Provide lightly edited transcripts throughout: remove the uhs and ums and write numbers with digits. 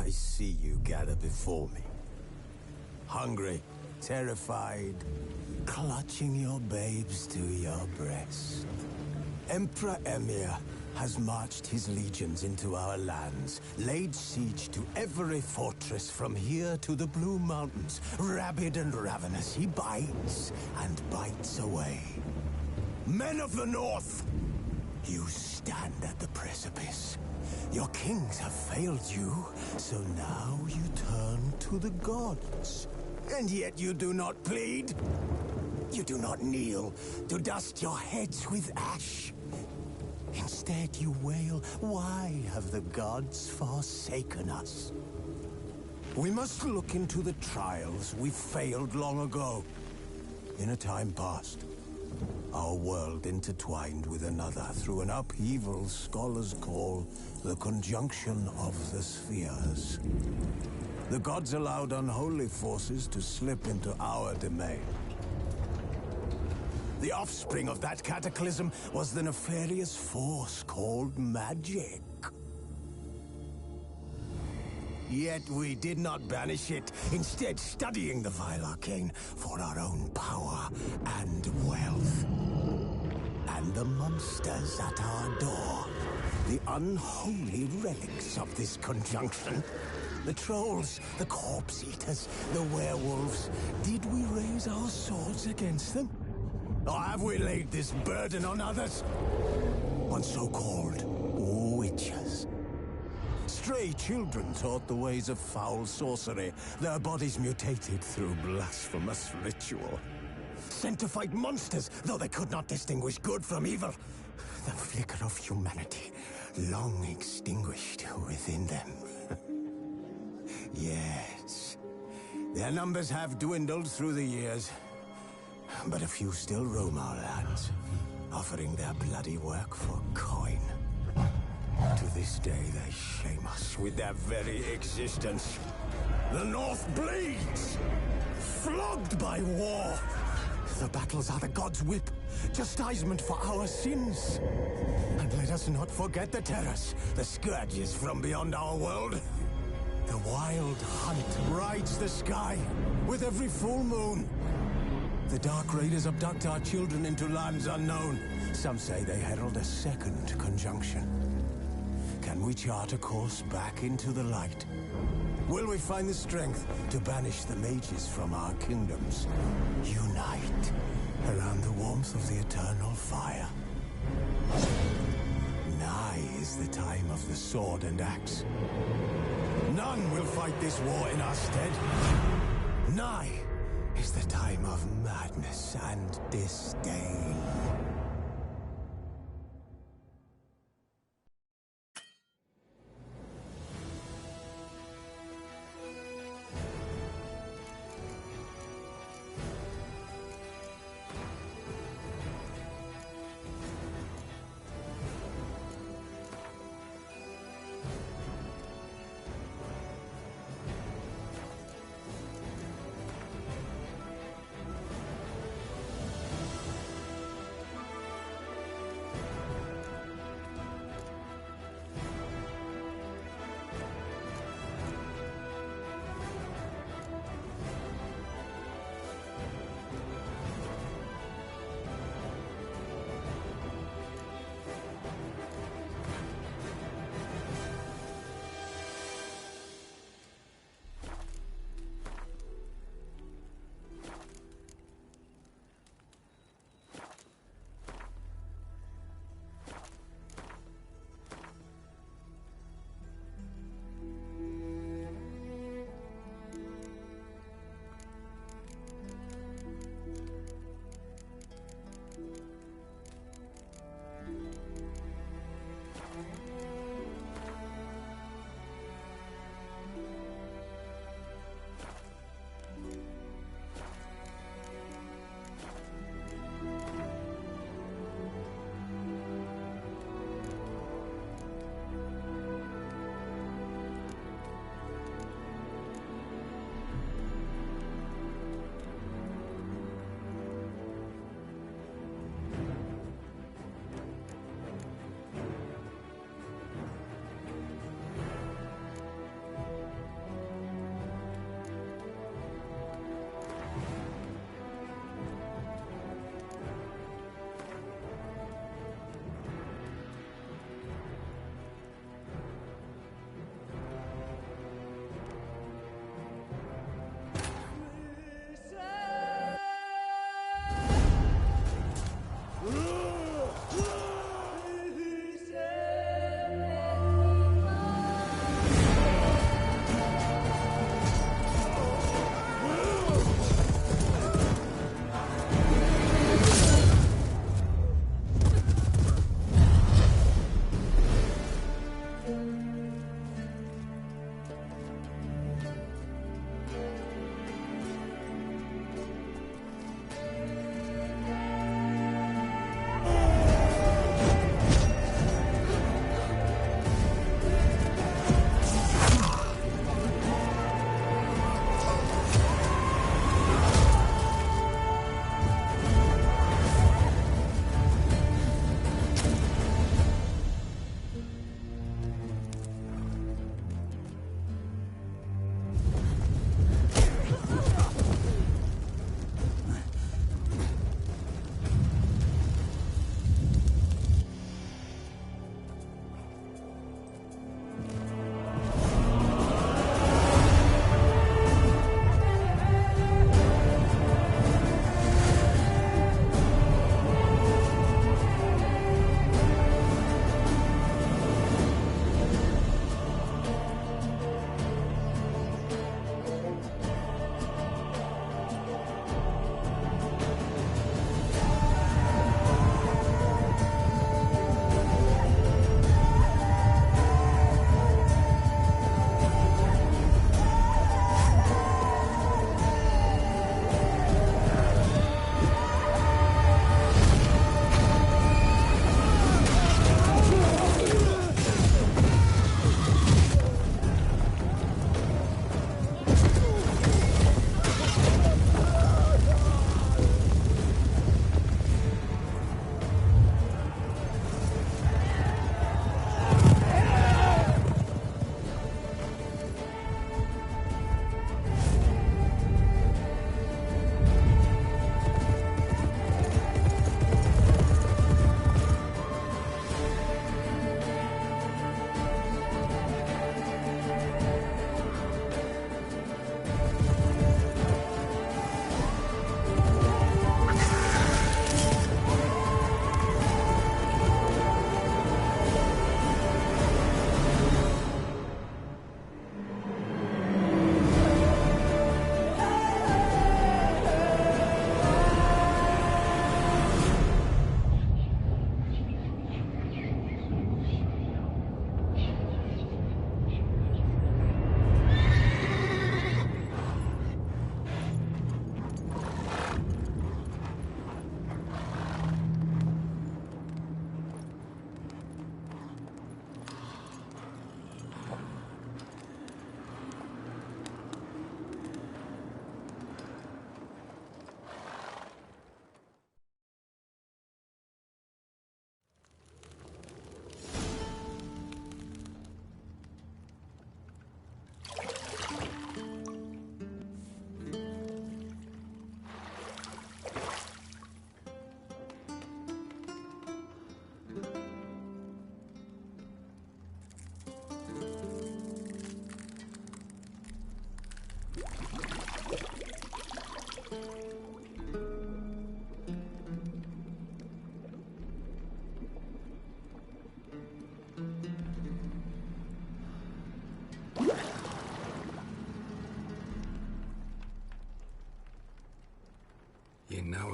I see you gather before me. Hungry, terrified, clutching your babes to your breast. Emperor Emir has marched his legions into our lands, laid siege to every fortress from here to the Blue Mountains. Rabid and ravenous, he bites and bites away. Men of the North, you stand at the precipice. Your kings have failed you, so now you turn to the gods. And yet you do not plead. You do not kneel to dust your heads with ash. Instead you wail, why have the gods forsaken us? We must look into the trials we failed long ago. In a time past, our world intertwined with another through an upheaval scholars call the conjunction of the spheres. The gods allowed unholy forces to slip into our domain. The offspring of that cataclysm was the nefarious force called magic. Yet we did not banish it, instead studying the vile arcane for our own power and wealth. And the monsters at our door, the unholy relics of this conjunction. The trolls, the corpse eaters, the werewolves. Did we raise our swords against them? Or have we laid this burden on others? On so-called witches. Stray children taught the ways of foul sorcery, their bodies mutated through blasphemous ritual. Sent to fight monsters, though they could not distinguish good from evil. The flicker of humanity, long extinguished within them. Yes, their numbers have dwindled through the years. But a few still roam our lands, offering their bloody work for coin. To this day, they shame us with their very existence. The North bleeds, flogged by war. The battles are the gods' whip, chastisement for our sins. And let us not forget the terrors, the scourges from beyond our world. The wild hunt rides the sky with every full moon. The Dark Raiders abduct our children into lands unknown. Some say they herald a second conjunction. Can we chart a course back into the light? Will we find the strength to banish the mages from our kingdoms? Unite around the warmth of the eternal fire. Nigh is the time of the sword and axe. None will fight this war in our stead. Nigh is the time of madness and disdain.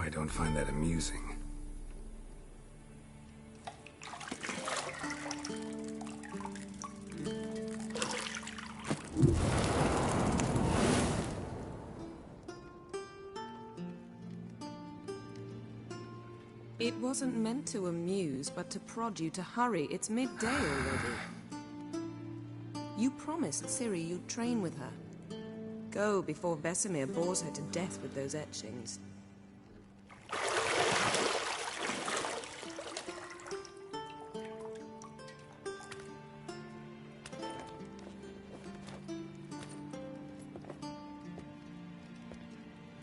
I don't find that amusing. It wasn't meant to amuse, but to prod you to hurry. It's midday already. You promised Ciri you'd train with her. Go before Vesemir bores her to death with those etchings.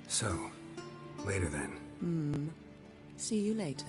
So, later then. See you later.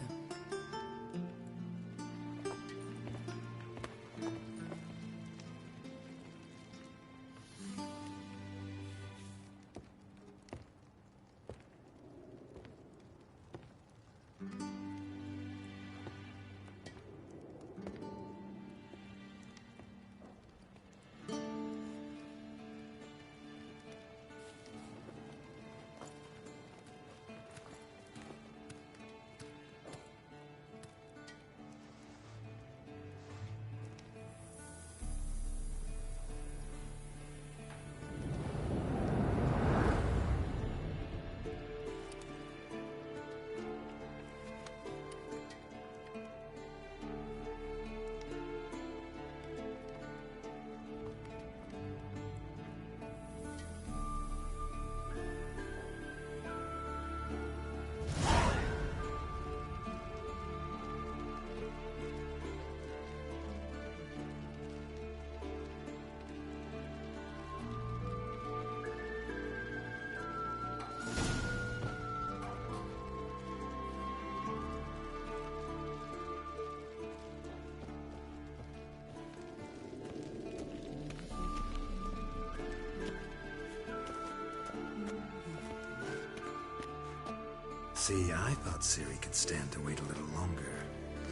See, I thought Ciri could stand to wait a little longer.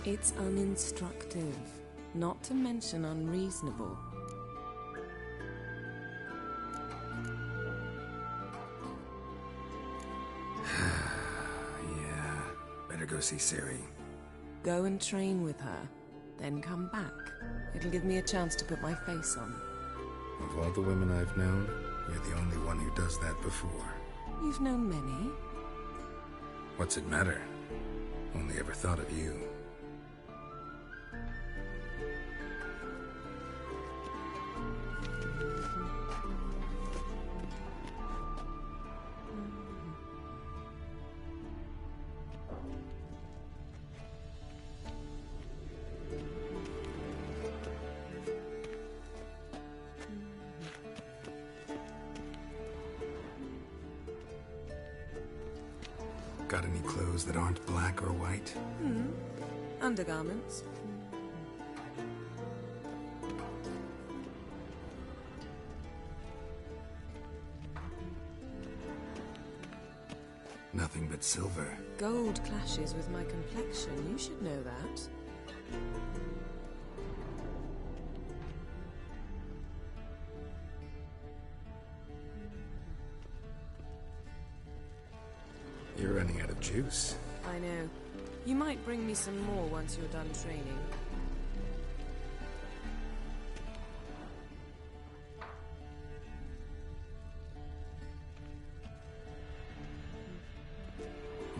It's uninstructive, not to mention unreasonable. Yeah, better go see Ciri. Go and train with her, then come back. It'll give me a chance to put my face on. Of all the women I've known, you're the only one who does that before. You've known many. What's it matter? Only ever thought of you. Got any clothes that aren't black or white? Undergarments. Nothing but silver. Gold clashes with my complexion. You should know that. You're running out of juice. I know. You might bring me some more once you're done training.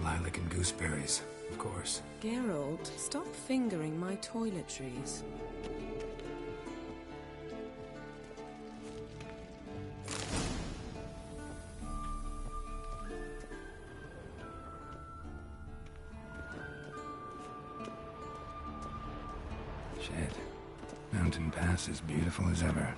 Lilac and gooseberries, of course. Geralt, stop fingering my toiletries. Shit. Mountain Pass is beautiful as ever.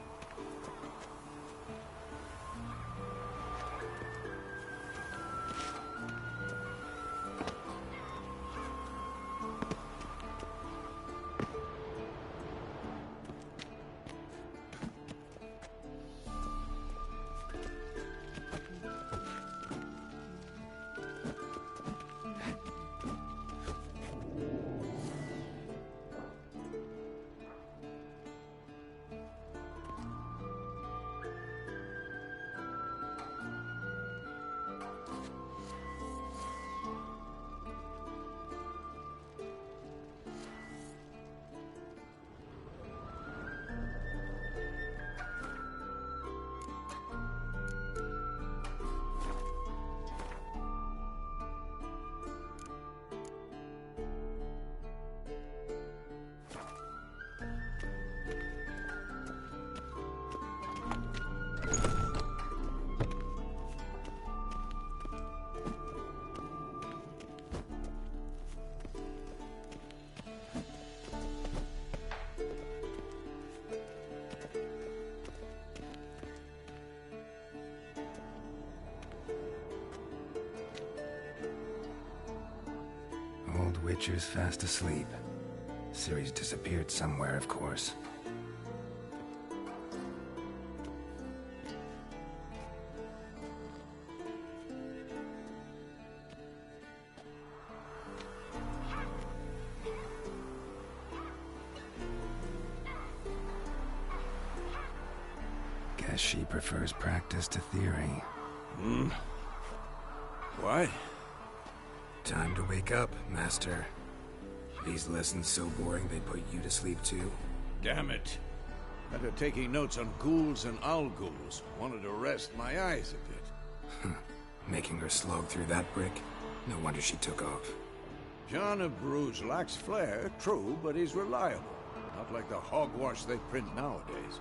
Witcher's fast asleep. Ciri's disappeared somewhere, of course. Guess she prefers practice to theory. What? Time to wake up, Master. These lessons so boring they put you to sleep too? Damn it. After taking notes on ghouls and owl-ghouls, wanted to rest my eyes a bit. Making her slog through that brick? No wonder she took off. John of Bruges lacks flair, true, but he's reliable. Not like the hogwash they print nowadays.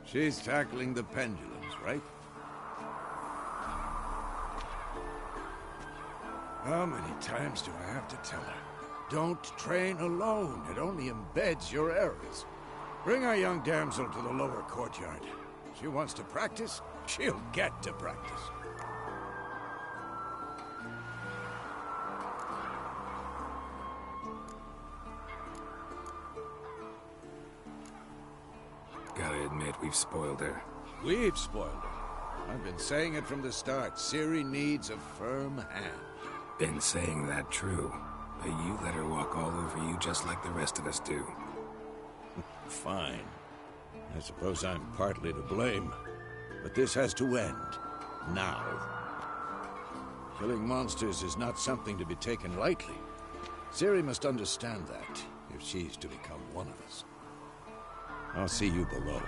She's tackling the pendulums, right? How many times do I have to tell her? Don't train alone. It only embeds your errors. Bring our young damsel to the lower courtyard. She wants to practice, she'll get to practice. Gotta admit, we've spoiled her. We've spoiled her. I've been saying it from the start. Ciri needs a firm hand. Been saying that true, but you let her walk all over you just like the rest of us do. Fine. I suppose I'm partly to blame. But this has to end. Now. Killing monsters is not something to be taken lightly. Ciri must understand that, if she's to become one of us. I'll see you below.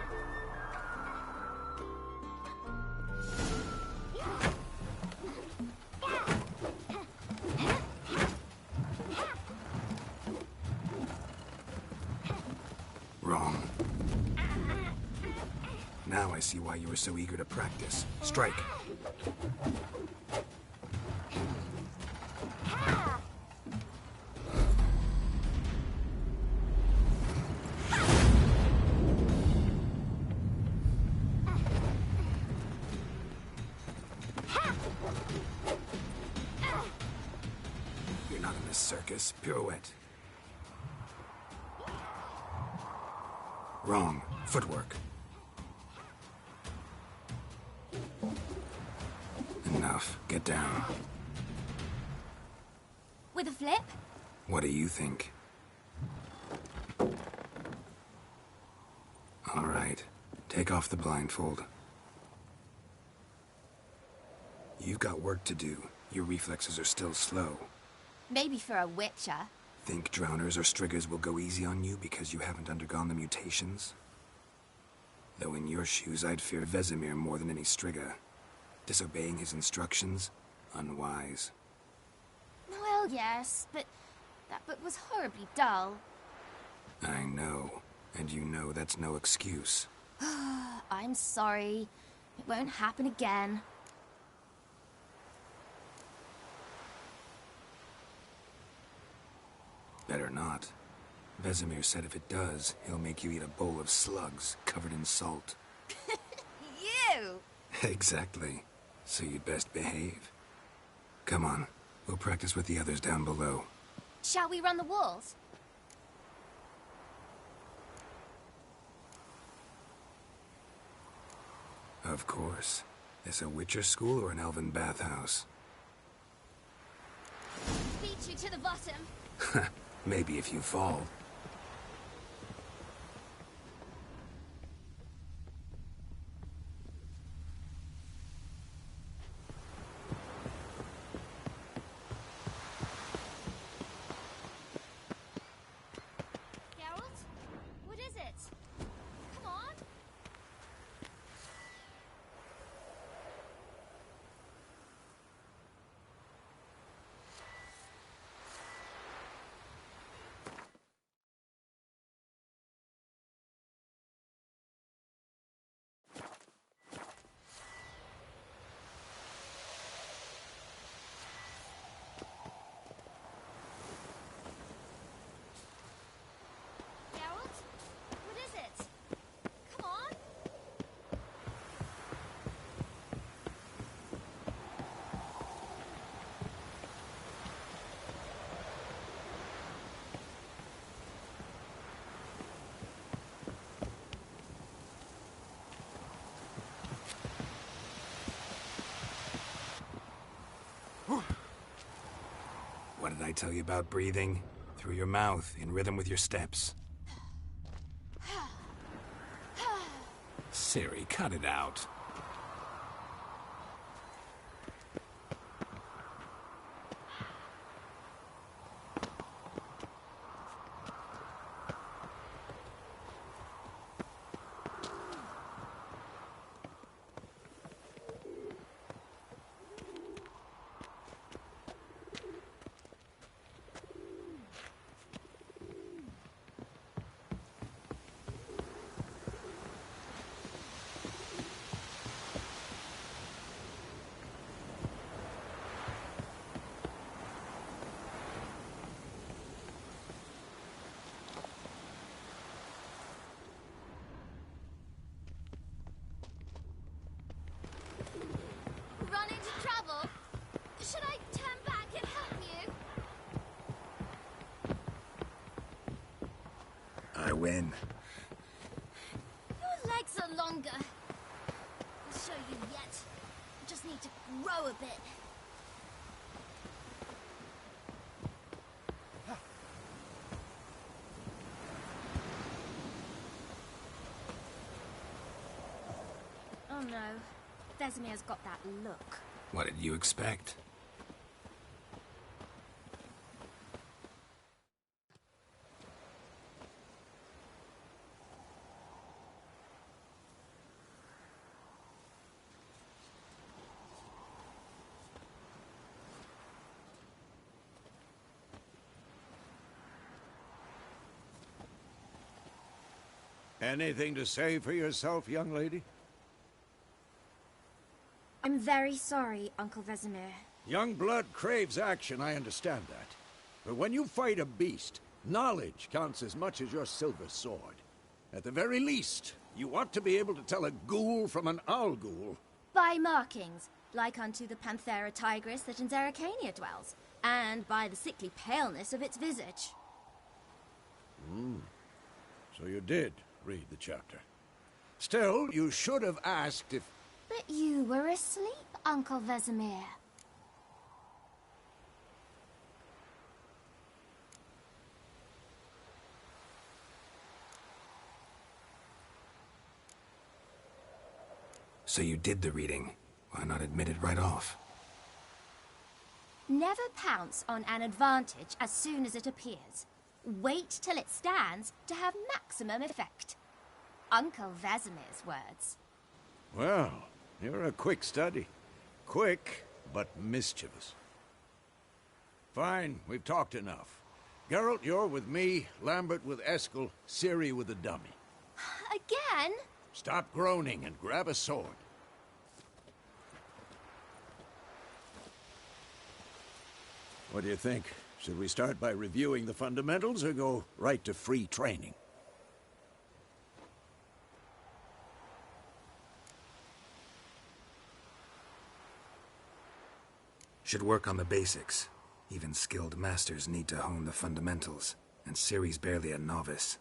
Wrong. Now I see why you were so eager to practice. Strike. You're not in this circus. Pirouette. Wrong. Footwork. Enough. Get down. With a flip? What do you think? All right. Take off the blindfold. You've got work to do. Your reflexes are still slow. Maybe for a witcher. Think drowners or striggers will go easy on you because you haven't undergone the mutations? Though in your shoes, I'd fear Vesemir more than any strigger. Disobeying his instructions? Unwise. Well, yes, but that book was horribly dull. I know. And you know that's no excuse. I'm sorry. It won't happen again. Better not. Vesemir said if it does, he'll make you eat a bowl of slugs covered in salt. You! Exactly. So you'd best behave. Come on. We'll practice with the others down below. Shall we run the walls? Of course. This a Witcher school or an elven bathhouse? Beat you to the bottom. Maybe if you fall. did I tell you about breathing? Through your mouth, in rhythm with your steps. Ciri, cut it out. Run into trouble? Should I turn back and help you? I win. Your legs are longer. I'll show you yet. I just need to grow a bit. Oh no. Vesemir's got that look. What did you expect? Anything to say for yourself, young lady? I'm very sorry, Uncle Vesemir. Young blood craves action, I understand that. But when you fight a beast, knowledge counts as much as your silver sword. At the very least, you ought to be able to tell a ghoul from an owl ghoul. By markings, like unto the Panthera tigris that in Zerrikania dwells, and by the sickly paleness of its visage. So you did read the chapter. Still, you should have asked if... But you were asleep, Uncle Vesemir. So you did the reading. Why not admit it right off? Never pounce on an advantage as soon as it appears. Wait till it stands to have maximum effect. Uncle Vesemir's words. Well, you're a quick study. Quick, but mischievous. Fine, we've talked enough. Geralt, you're with me, Lambert with Eskel, Ciri with the dummy. Again? Stop groaning and grab a sword. What do you think? Should we start by reviewing the fundamentals or go right to free training? Should work on the basics. Even skilled masters need to hone the fundamentals, and Ciri's barely a novice.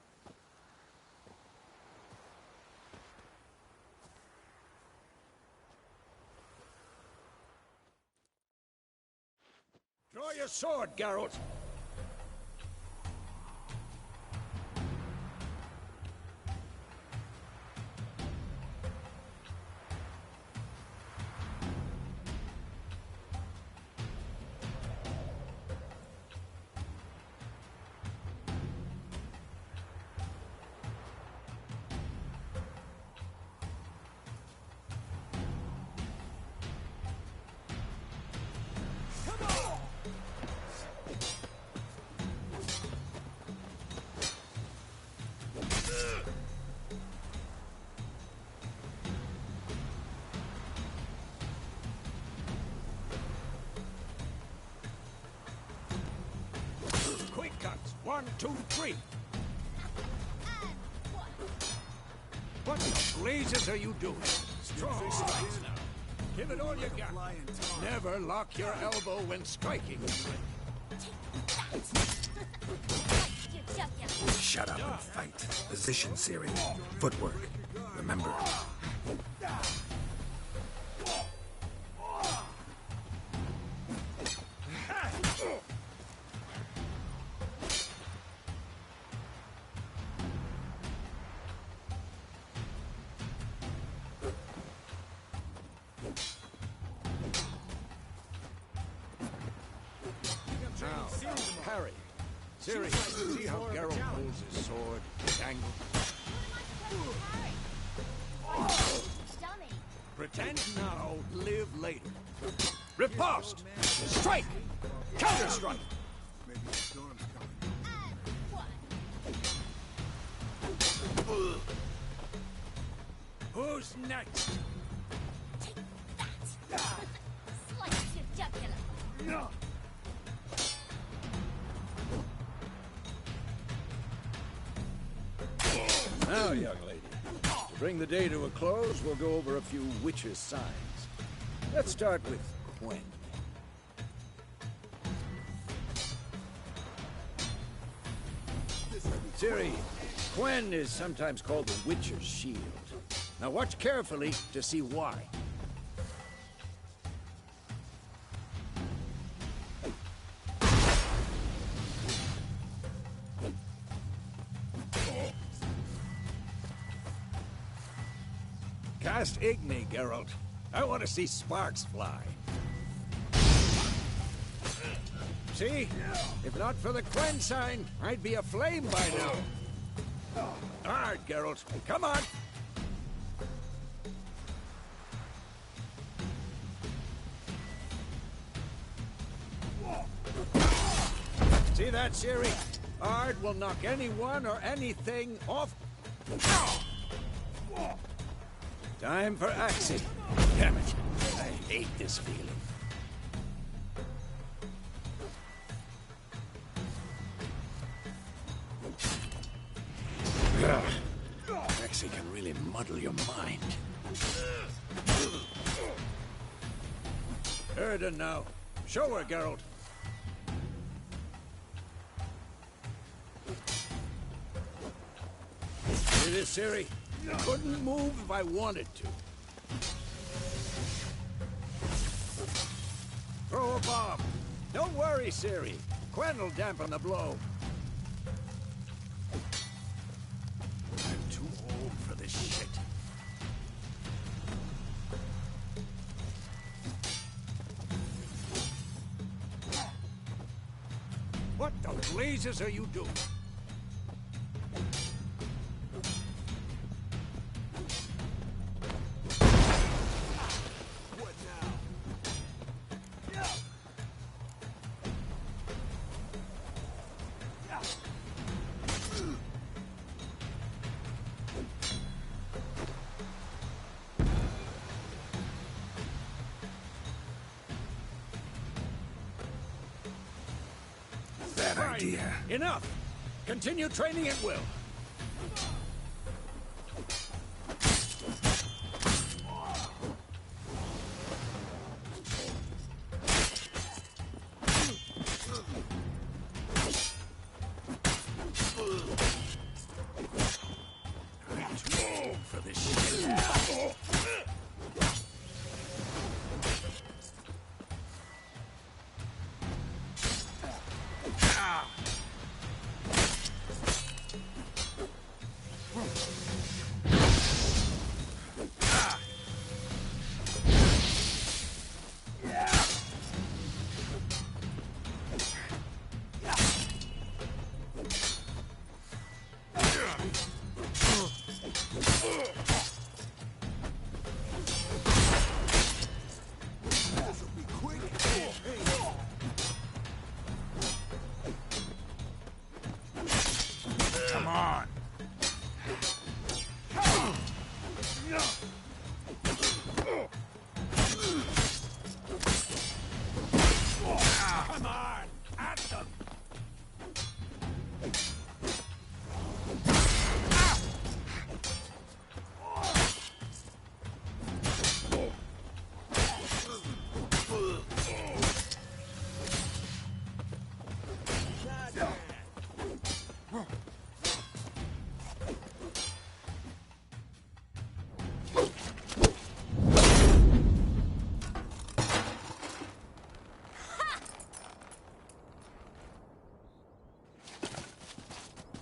Draw your sword, Geralt! Quick cuts! 1, 2, 3! What the blazes are you doing? Strong strikes now. Give it all you got. Never lock your elbow when striking. Shut up and fight. Position, Ciri. Footwork. Remember. Ciri, see how Geralt holds his sword, angle. Dummy. Pretend now, live later. Riposte! Strike! Counter-strike! Maybe the storm's coming. And what? Who's next? Take that! Slice your jugular. Now, young lady, to bring the day to a close, we'll go over a few witches' signs. Let's start with Quen. Ciri, Quen is sometimes called the Witcher's Shield. Now watch carefully to see why. Cast Igni, Geralt. I want to see sparks fly. See? If not for the Quen sign, I'd be aflame by now. Hard, Geralt. Come on! See that, Ciri? Ard will knock anyone or anything off. Time for Axie. Damn it. I hate this feeling. Axie can really muddle your mind. Erden now. Show her, Geralt. See this, Ciri? I couldn't move if I wanted to. Throw a bomb. Don't worry, Ciri. Quen will dampen the blow. I'm too old for this shit. What the blazes are you doing? Bad idea. Enough! Continue training at will. I'm too old for this shit. Come on. Come on, at them.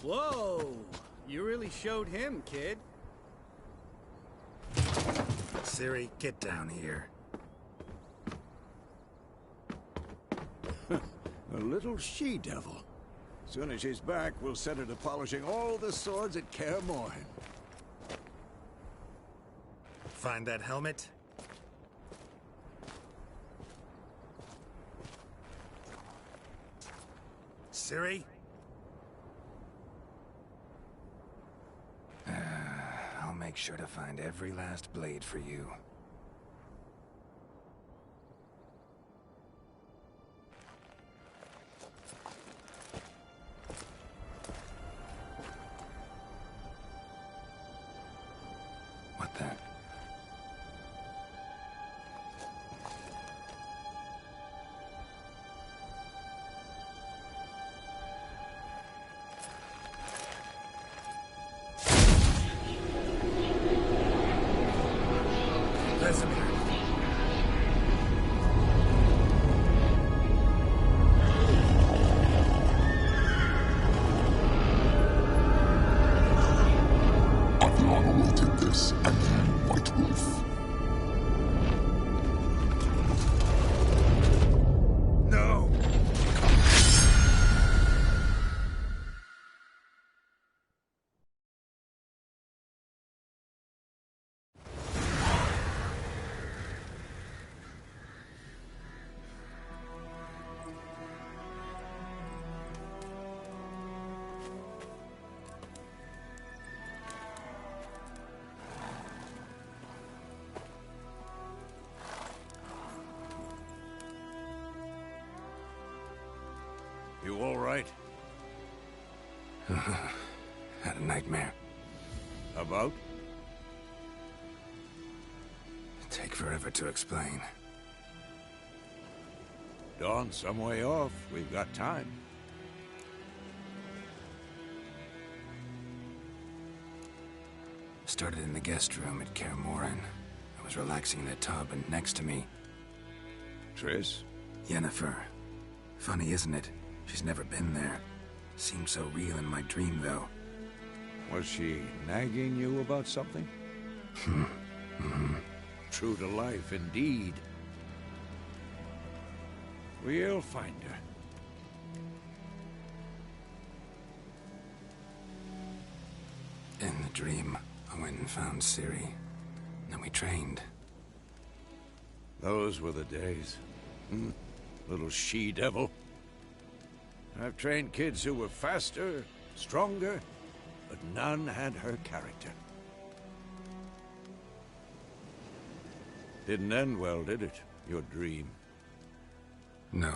Whoa! You really showed him, kid. Ciri, get down here. A little she-devil. Soon as she's back, we'll set her to polishing all the swords at Kaer Morhen. Find that helmet? Ciri? I'll make sure to find every last blade for you. What the? You all right? Had a nightmare. About? Take forever to explain. Dawn's some way off. We've got time. Started in the guest room at Kaer Morhen. I was relaxing in a tub, and next to me... Triss? Yennefer. Funny, isn't it? She's never been there. Seemed so real in my dream, though. Was she nagging you about something? True to life, indeed. We'll find her. In the dream, I went and found Ciri. Then we trained. Those were the days. Little she-devil. I've trained kids who were faster, stronger, but none had her character. Didn't end well, did it? Your dream? No.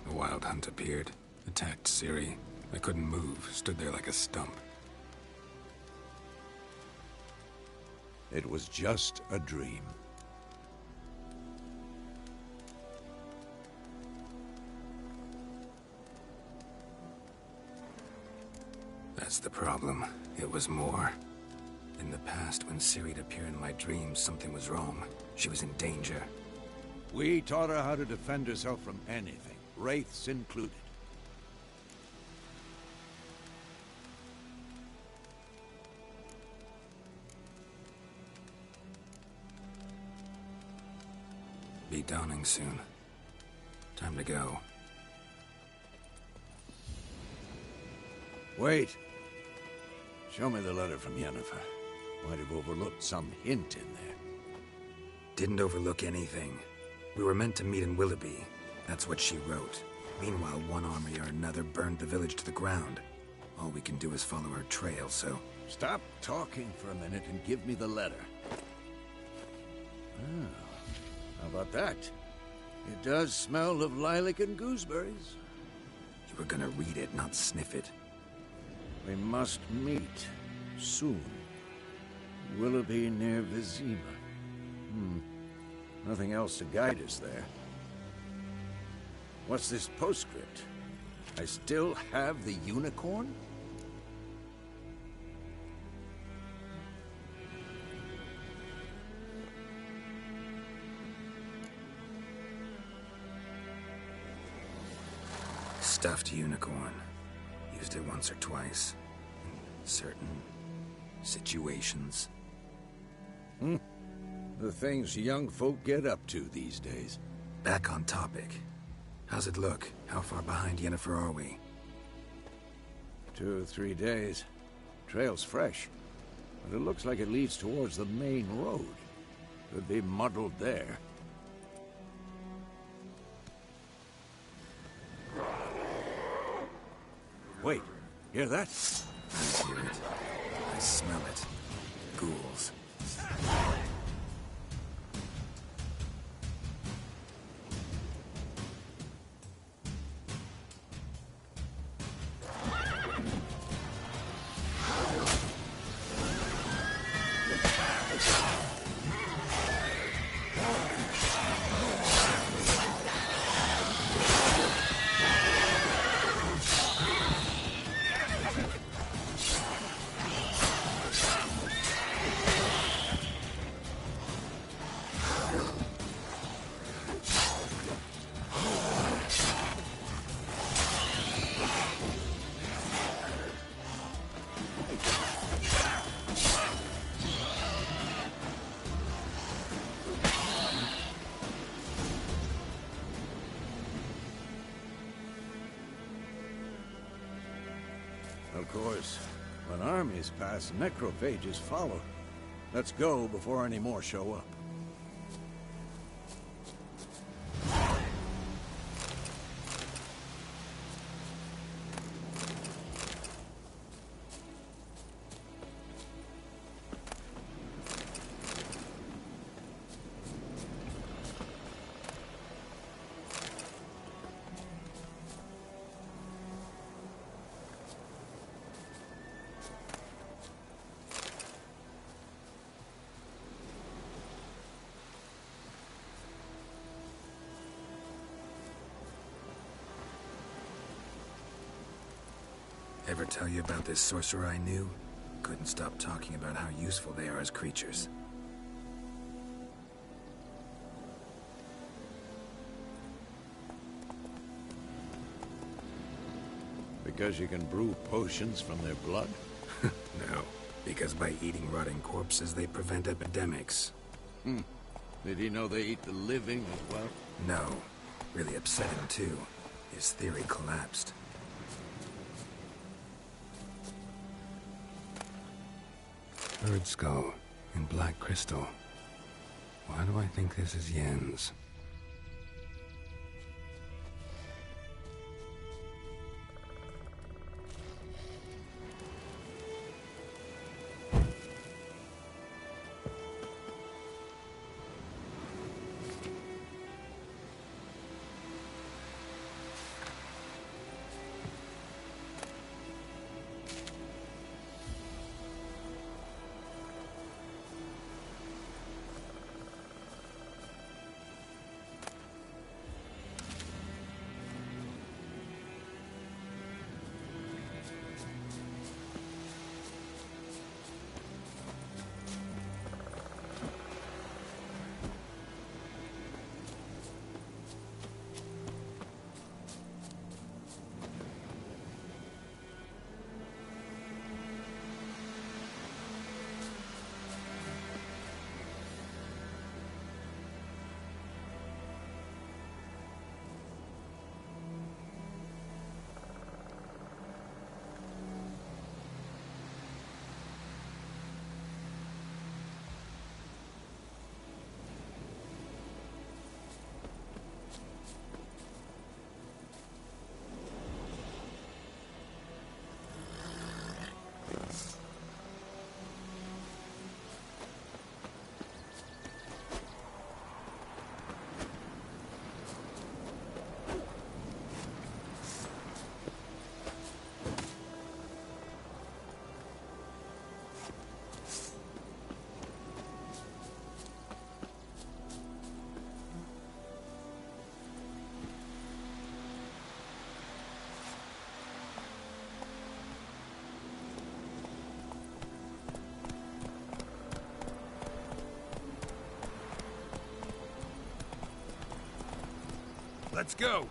The Wild Hunt appeared, attacked Ciri. I couldn't move, stood there like a stump. It was just a dream. That's the problem. It was more. In the past, when Ciri'd appear in my dreams, something was wrong. She was in danger. We taught her how to defend herself from anything, wraiths included. Be dawning soon. Time to go. Wait. Show me the letter from Yennefer. Might have overlooked some hint in there. Didn't overlook anything. We were meant to meet in Willoughby. That's what she wrote. Meanwhile, one army or another burned the village to the ground. All we can do is follow her trail, so... Stop talking for a minute and give me the letter. Oh, how about that? It does smell of lilac and gooseberries. You were gonna read it, not sniff it. We must meet soon. Willoughby near Vizima. Nothing else to guide us there. What's this postscript? I still have the unicorn? Stuffed unicorn. Used it once or twice. In certain situations. The things young folk get up to these days. Back on topic. How's it look? How far behind Yennefer are we? 2 or 3 days. Trail's fresh, but it looks like it leads towards the main road. Could be muddled there. Wait, hear that? I hear it. I smell it. Ghouls. Of course, when armies pass, necrophages follow. Let's go before any more show up. Ever tell you about this sorcerer I knew? Couldn't stop talking about how useful they are as creatures. Because you can brew potions from their blood? No, because by eating rotting corpses, they prevent epidemics. Did he know they eat the living as well? No. Really upset him, too. His theory collapsed. Bird skull in black crystal. Why do I think this is Yen's? Let's go!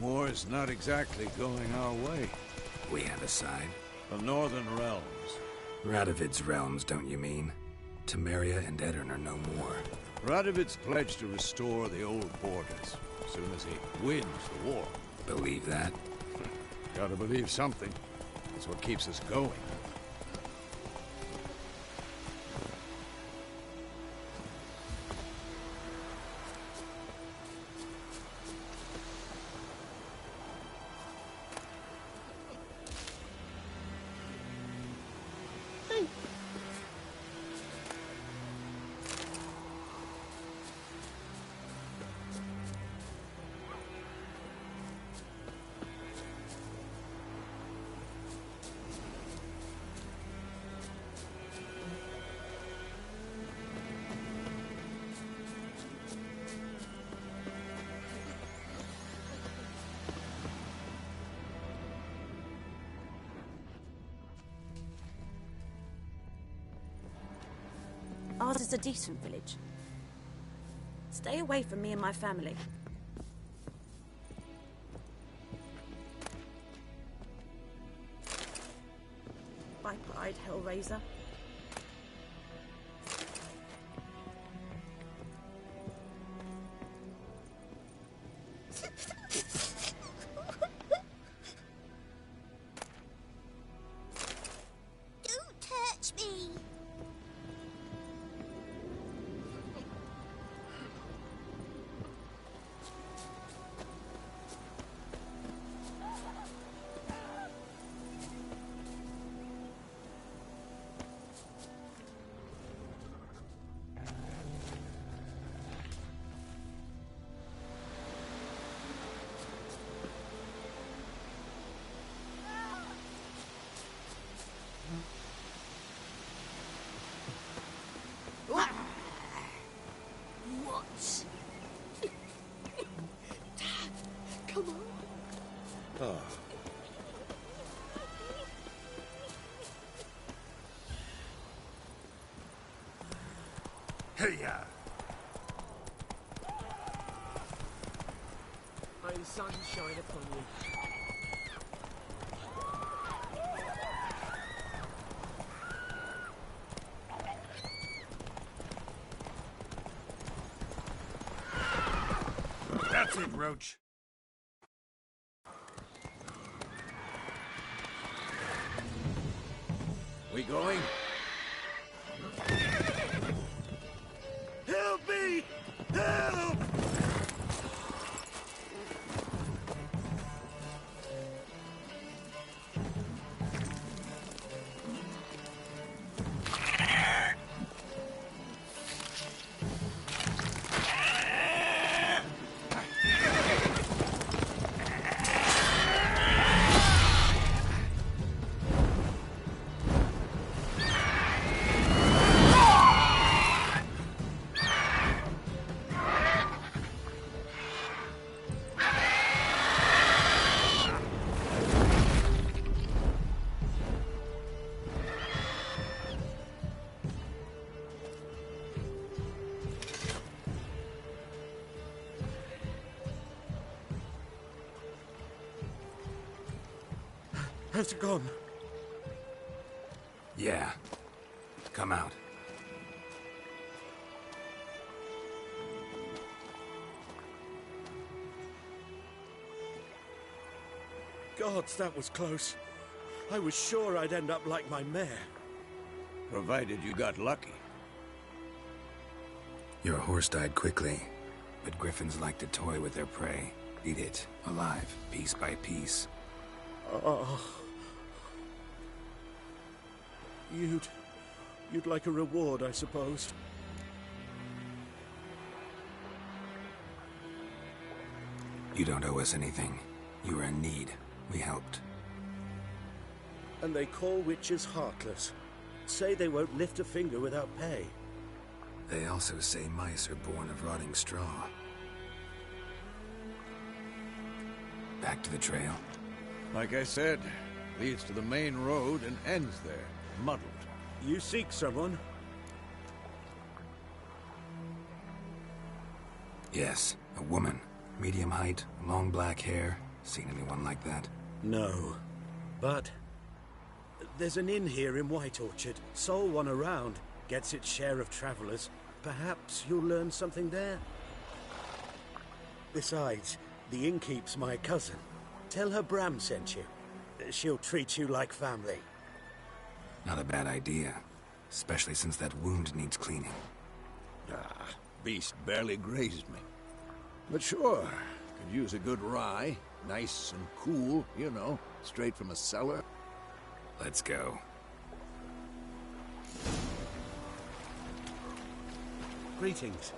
War's not exactly going our way. We have a side. The Northern Realms. Radovid's realms, don't you mean? Temeria and Edirn are no more. Radovid's pledged to restore the old borders as soon as he wins the war. Believe that? Gotta believe something. That's what keeps us going. Ours is a decent village. Stay away from me and my family. Viper-eyed Hellraiser. Don't touch me! Hey-ya! May the sun shine upon you. That's it, Roach. We going? Help me! Help! Has it gone? Yeah. Come out. Gods, that was close. I was sure I'd end up like my mare. Provided you got lucky. Your horse died quickly, but griffins like to toy with their prey. Eat it, alive, piece by piece. Oh. You'd like a reward, I suppose. You don't owe us anything. You were in need. We helped. And they call witches heartless. Say they won't lift a finger without pay. They also say mice are born of rotting straw. Back to the trail. Like I said, leads to the main road and ends there, muddled. You seek someone? Yes, a woman. Medium height, long black hair. Seen anyone like that? No. But there's an inn here in White Orchard. Sole one around. Gets its share of travelers. Perhaps you'll learn something there. Besides, the innkeep's my cousin. Tell her Bram sent you. She'll treat you like family. Not a bad idea. Especially since that wound needs cleaning. Ah, beast barely grazed me. But sure, could use a good rye. Nice and cool, you know, straight from a cellar. Let's go. Greetings.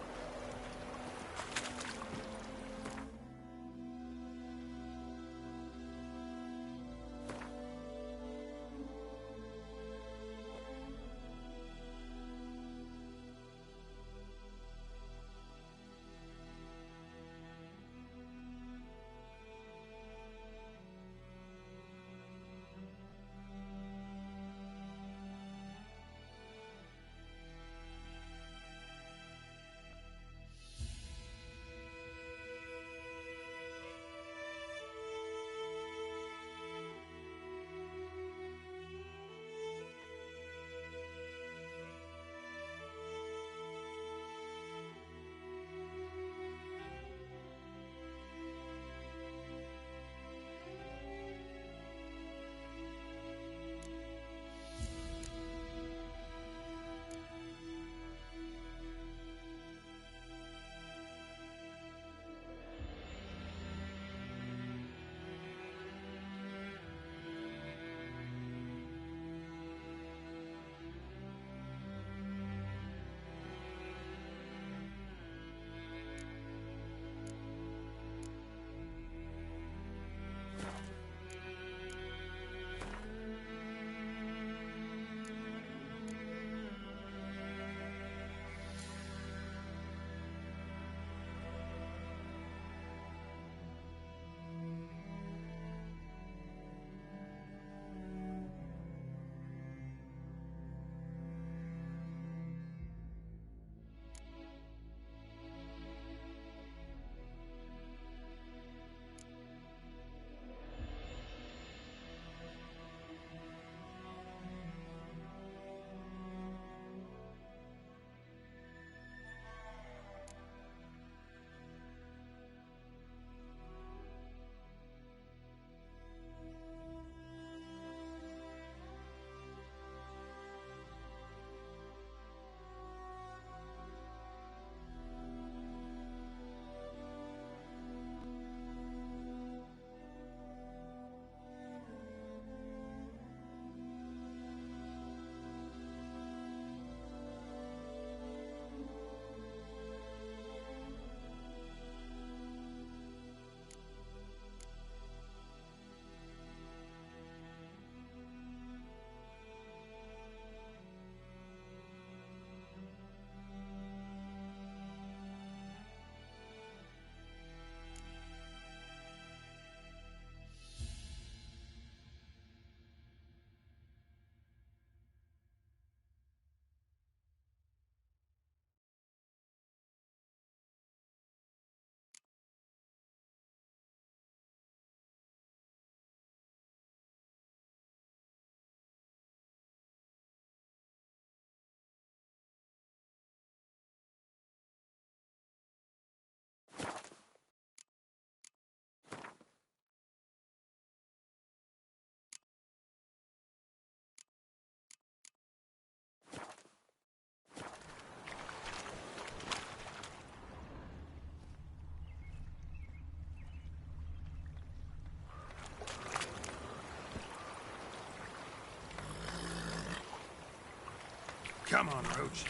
Come on, Roach.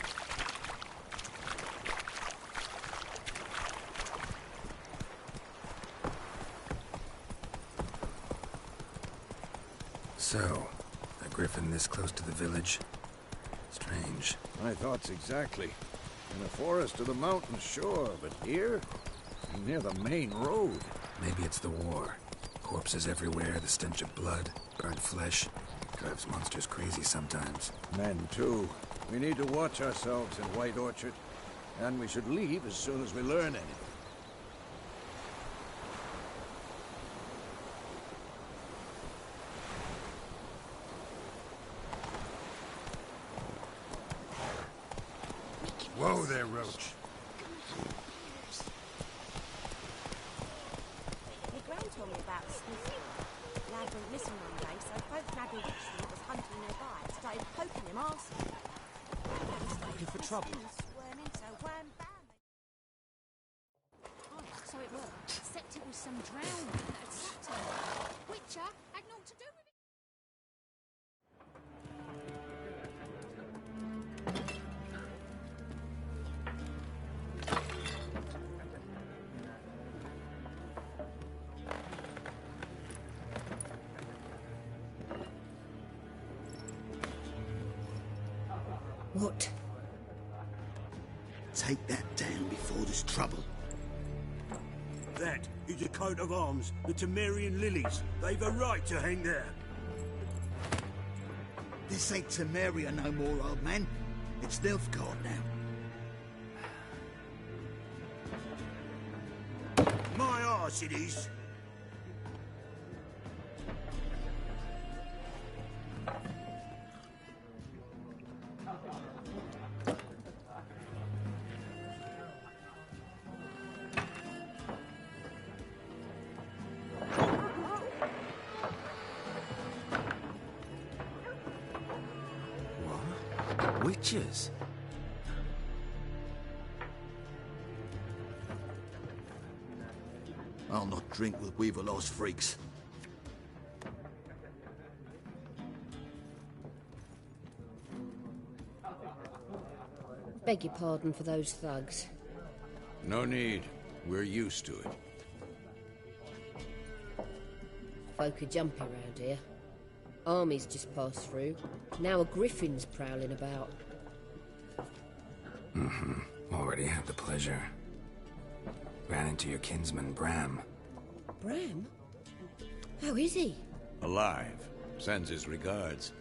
So, a griffin this close to the village? Strange. My thoughts exactly. In a forest or the mountains, sure, but here? Near the main road. Maybe it's the war. Corpses everywhere, the stench of blood, burnt flesh. Drives monsters crazy sometimes. Men, too. We need to watch ourselves in White Orchard. And we should leave as soon as we learn anything. Whoa there, Roach. My gran told me about a sneaky one. Lad went missing one day, so folk nagged a witch that was hunting nearby and started poking him arsehole. Looking for trouble? Squirming, so wham bam. Oh, so it worked. Except it was some drowning that had slapped him. Witcher had naught to do with it. What? Take that down before there's trouble. That is a coat of arms, the Temerian lilies. They've a right to hang there. This ain't Temeria no more, old man. It's Nilfgaard now. My arse it is. Witches? I'll not drink with Weaverlaw's freaks. Beg your pardon for those thugs. No need. We're used to it. Folk are jumpy round here. Armies just passed through. Now a griffin's prowling about. Already had the pleasure. Ran into your kinsman, Bram. Bram? How is he? Alive. Sends his regards.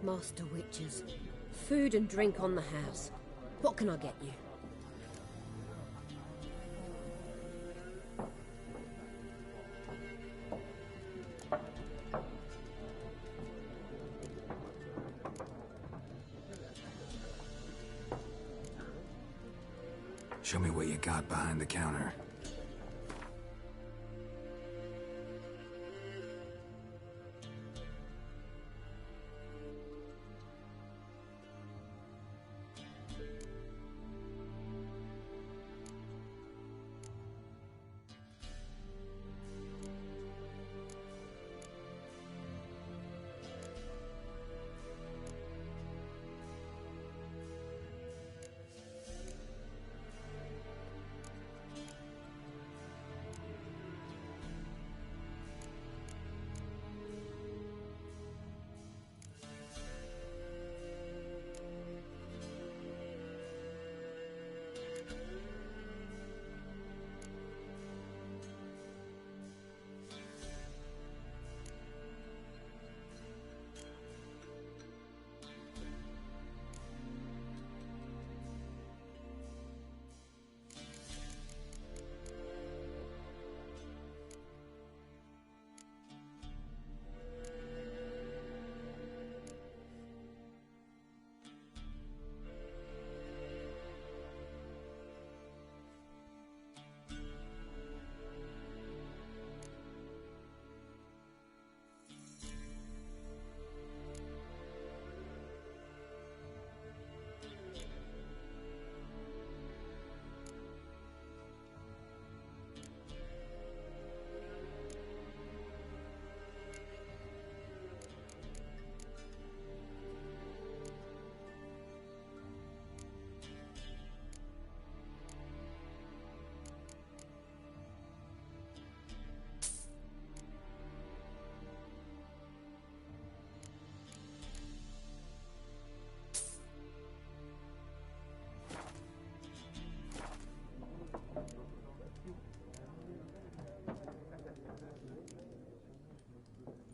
Master Witchers. Food and drink on the house. What can I get you? Show me what you got behind the counter.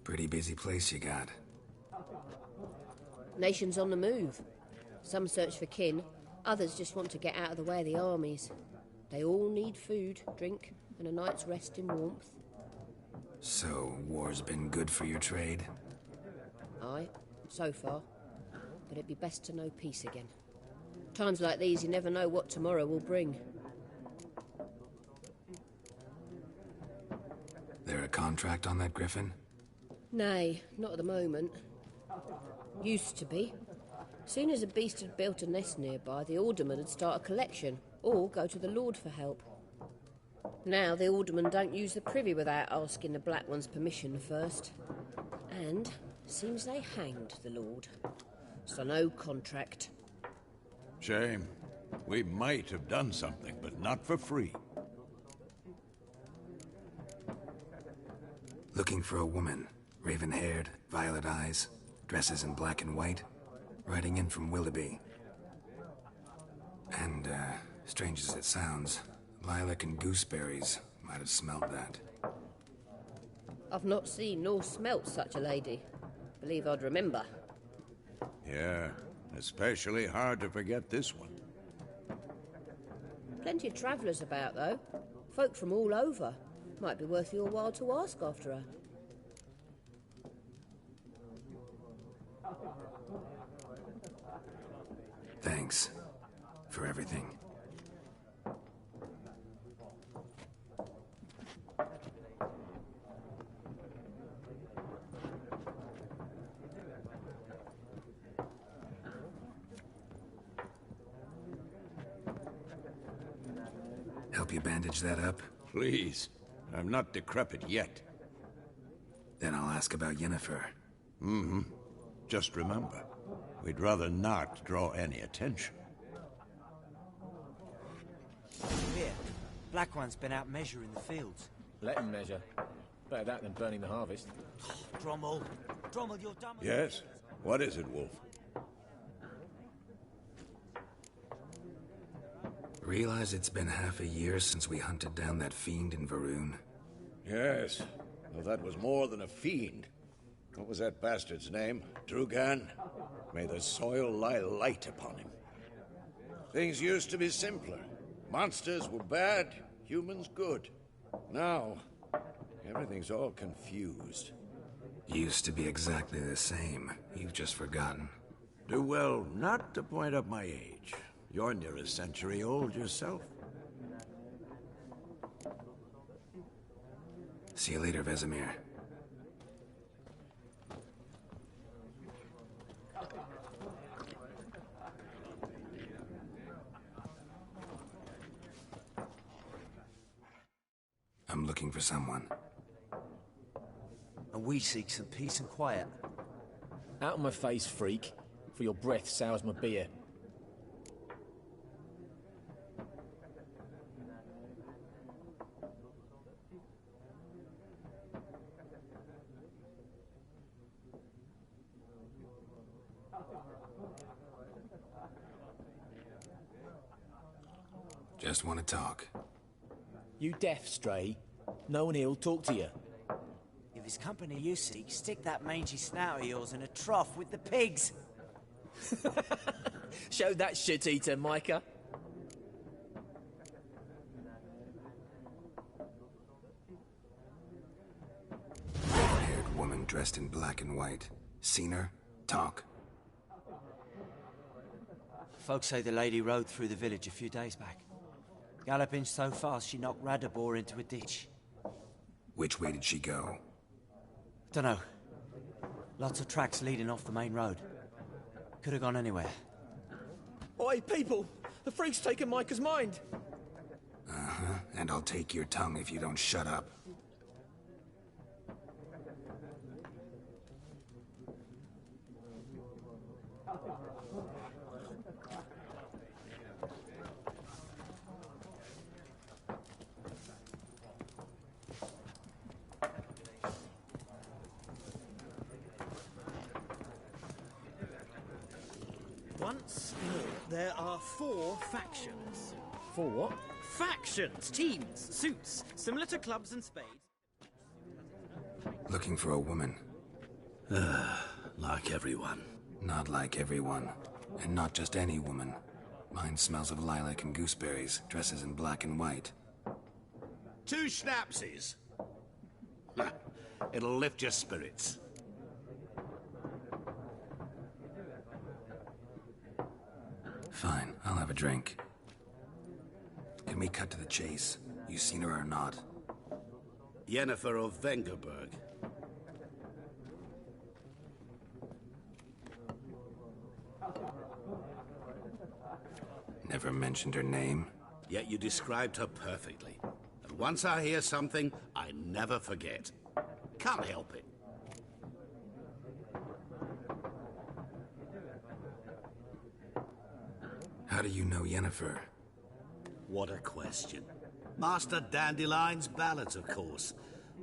Pretty busy place you got. Nation's on the move. Some search for kin, others just want to get out of the way of the armies. They all need food, drink, and a night's rest in warmth. So, war's been good for your trade? Aye, so far. But it'd be best to know peace again. Times like these, you never know what tomorrow will bring. There a contract on that griffin? Nay, not at the moment. Used to be. Soon as a beast had built a nest nearby, the alderman would start a collection, or go to the Lord for help. Now the aldermen don't use the privy without asking the Black One's permission first. And seems they hanged the Lord. So no contract. Shame. We might have done something, but not for free. Looking for a woman. Raven-haired, violet eyes, dresses in black and white. Riding in from Willoughby. And, strange as it sounds, lilac and gooseberries might have smelled that. I've not seen nor smelt such a lady. Believe I'd remember. Yeah, especially hard to forget this one. Plenty of travellers about, though. Folk from all over. Might be worth your while to ask after her. Thanks for everything. Help you bandage that up? Please. I'm not decrepit yet. Then I'll ask about Yennefer. Mm-hmm. Just remember, we'd rather not draw any attention. Here, Black One's been out measuring the fields. Let him measure. Better that than burning the harvest. Drommel, you're dumb. Yes? What is it, Wolf? Realize it's been half a year since we hunted down that fiend in Varun? Yes. Well, that was more than a fiend. What was that bastard's name? Drugan? May the soil lie light upon him. Things used to be simpler. Monsters were bad, humans good. Now, everything's all confused. Used to be exactly the same. You've just forgotten. Do well not to point up my age. You're near a century old yourself. See you later, Vesemir. I'm looking for someone. And we seek some peace and quiet. Out of my face, freak. For your breath sours my beer. Just want to talk. You deaf, Stray? No one here'll talk to you. If it's company you seek, stick that mangy snout of yours in a trough with the pigs. Show that shit-eater, Micah. Red-haired woman dressed in black and white. Seen her? Talk. Folks say the lady rode through the village a few days back. Galloping so fast she knocked Radabor into a ditch. Which way did she go? Dunno. Lots of tracks leading off the main road. Could have gone anywhere. Oi, people! The freak's taken Micah's mind! Uh-huh, and I'll take your tongue if you don't shut up. Once more, there are 4 factions. 4 what? Factions, teams, suits, similar to clubs and spades. Looking for a woman. Like everyone. Not like everyone. And not just any woman. Mine smells of lilac and gooseberries, dresses in black and white. 2 schnapsies. It'll lift your spirits. Fine, I'll have a drink. Can we cut to the chase? You seen her or not? Yennefer of Vengerberg. Never mentioned her name. Yet you described her perfectly. And once I hear something, I never forget. Can't help it. How do you know Yennefer? What a question. Master Dandelion's ballads, of course.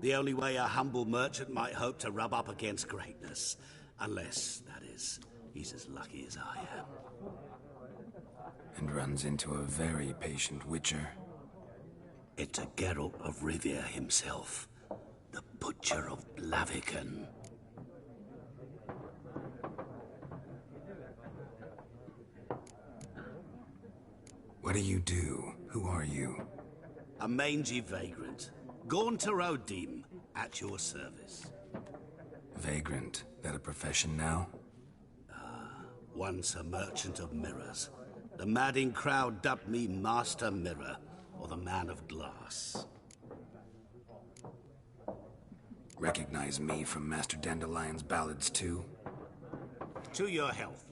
The only way a humble merchant might hope to rub up against greatness. Unless, that is, he's as lucky as I am. And runs into a very patient witcher. It's a Geralt of Rivia himself. The Butcher of Blaviken. What do you do? Who are you? A mangy vagrant. Gaunter O'Dim, at your service. Vagrant. That a profession now? Once a merchant of mirrors. The madding crowd dubbed me Master Mirror, or the Man of Glass. Recognize me from Master Dandelion's ballads too? To your health.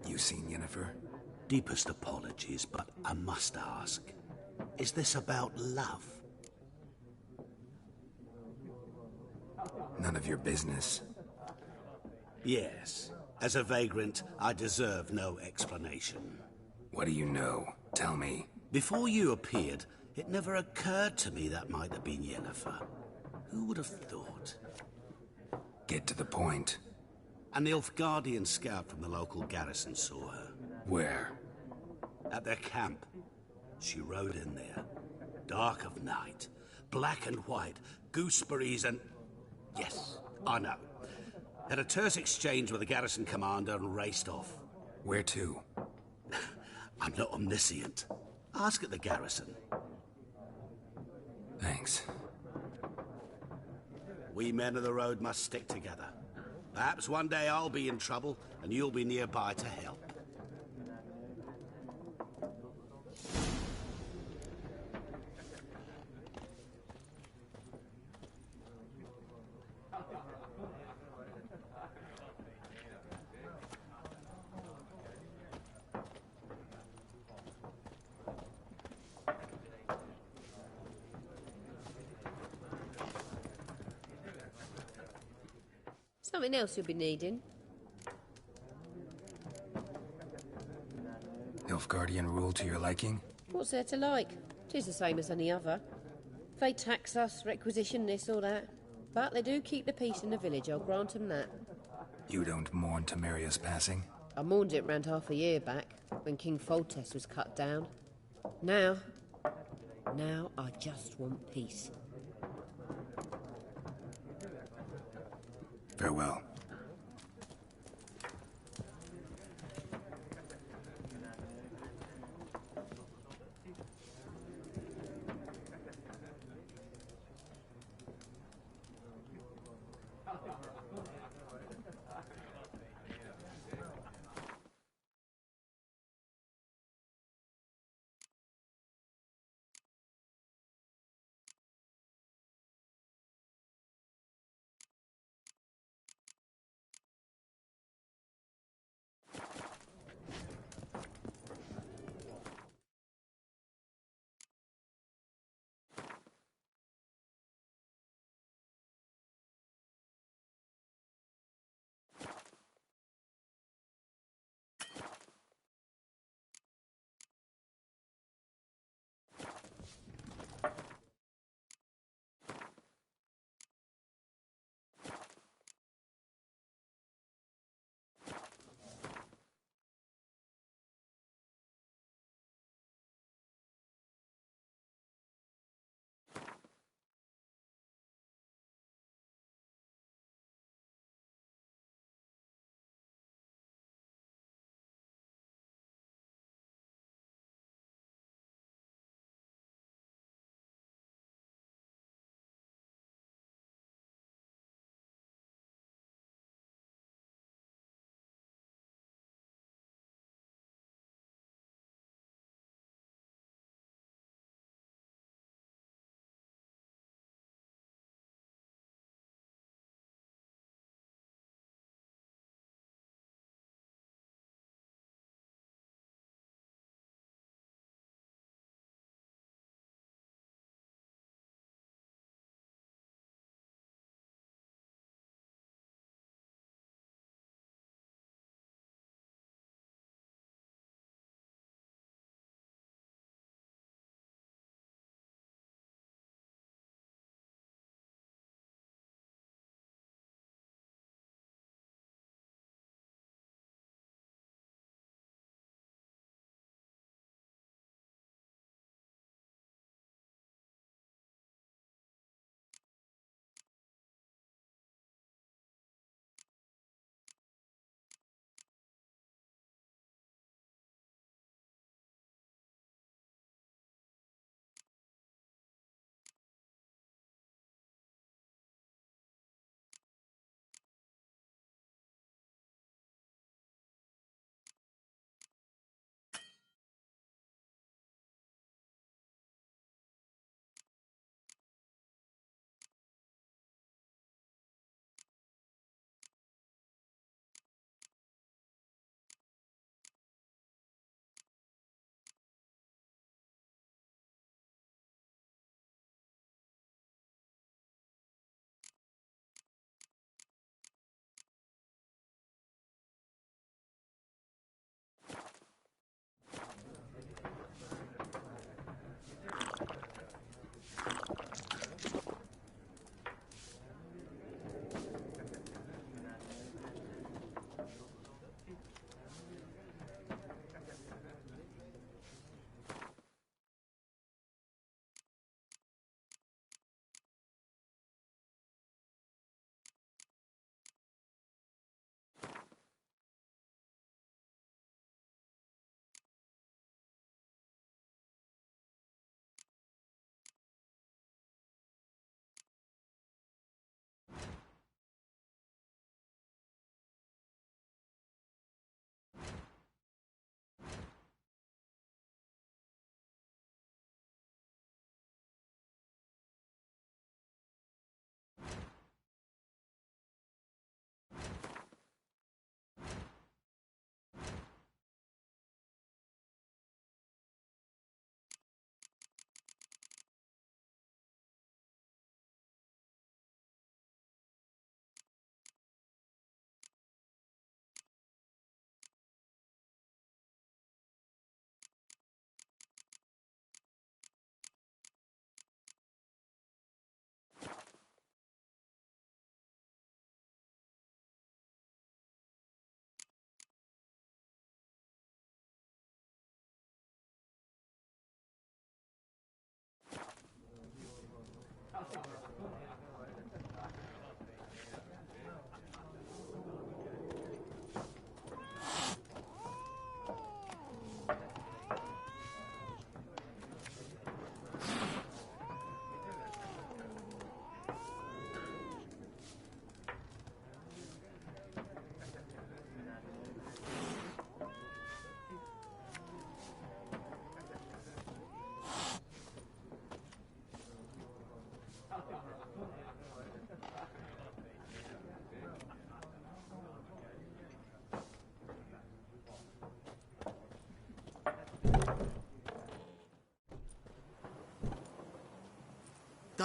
You seen Yennefer? Deepest apologies, but I must ask. Is this about love? None of your business. Yes. As a vagrant, I deserve no explanation. What do you know? Tell me. Before you appeared, it never occurred to me that might have been Yennefer. Who would have thought? Get to the point. An Nilfgaardian scout from the local garrison saw her. Where? At their camp. She rode in there. Dark of night. Black and white. Gooseberries and... Yes, I know. Had a terse exchange with the garrison commander and raced off. Where to? I'm not omniscient. Ask at the garrison. Thanks. We men of the road must stick together. Perhaps one day I'll be in trouble, and you'll be nearby to help. Something else you'll be needing? Nilfgaardian rule to your liking? What's there to like? 'Tis the same as any other. They tax us, requisition this or that. But they do keep the peace in the village, I'll grant 'em that. You don't mourn Temeria's passing? I mourned it round half a year back, when King Foltest was cut down. Now I just want peace. Farewell.